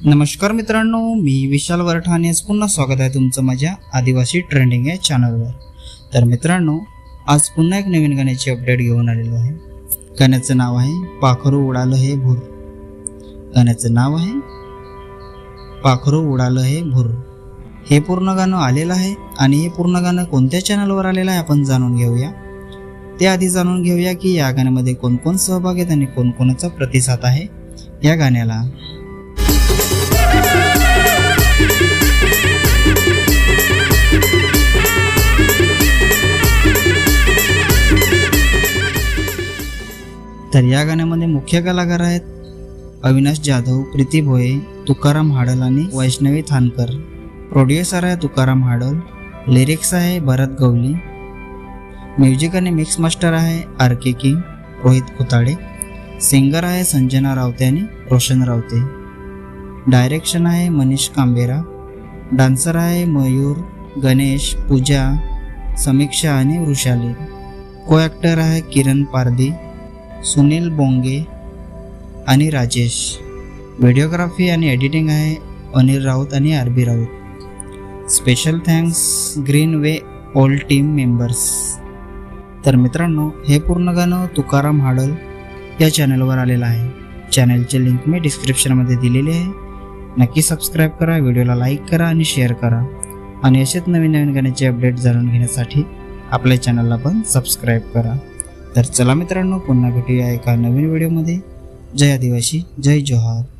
नमस्कार मित्रांनो, मी विशाल वरठाणे. आज पुन्हा स्वागत आहे तुमचं माझ्या आदिवासी ट्रेंडिंग या चॅनलवर. तर मित्रांनो, आज पुन्हा एक नवीन गाण्याची अपडेट घेऊन आलेलो आहे. गाण्याचं नाव आहे पाखरू उडालं हे भूर. गाण्याचं नाव आहे पाखरू उडालं हे भूर. हे पूर्ण गाणं आलेलं आहे आणि हे पूर्ण गाणं कोणत्या चॅनलवर आलेलं आहे आपण जाणून घेऊया. त्याआधी जाणून घेऊया की या गाण्यामध्ये कोण सहभाग आहेत आणि कोणाचा प्रतिसाद आहे या गाण्याला. तर या गाण्यामध्ये मुख्य कलाकार आहेत अविनाश जाधव, प्रीती भोये, तुकाराम हाडल आणि वैष्णवी थानकर. प्रोड्युसर आहे तुकाराम हाडल. लिरिक्स आहे भरत गवली. म्युझिक आणि मिक्स मास्टर आहे RK किंग, रोहित खुताडे. सिंगर आहे संजना रावते आणि रोशन रावते. डायरेक्शन आहे मनीष कांबेरा. डान्सर आहे मयूर, गणेश, पूजा, समीक्षा आणि वृषाली. को ॲक्टर आहे किरण पारदी, सुनील बोंगे आणि राजेश. व्हिडिओग्राफी आणि एडिटिंग आहे अनिल राऊत आणि RB Raut. Special thanks Green Way all team members. तर मित्रांनो, हे पूर्ण गाणं तुकाराम हाडल या चॅनलवर आलेलं आहे. चॅनलची लिंक मी डिस्क्रिप्शनमध्ये दिलेली आहे. नक्की सबस्क्राईब करा, व्हिडिओला लाईक करा आणि शेअर करा. आणि असेच नवीन गाण्याचे अपडेट जाणून घेण्यासाठी आपल्या चॅनलला पण सबस्क्राईब करा. तर चला मित्रांनो, पुन्हा भेटूया एका नवीन व्हिडिओमध्ये. जय आदिवासी, जय जोहार.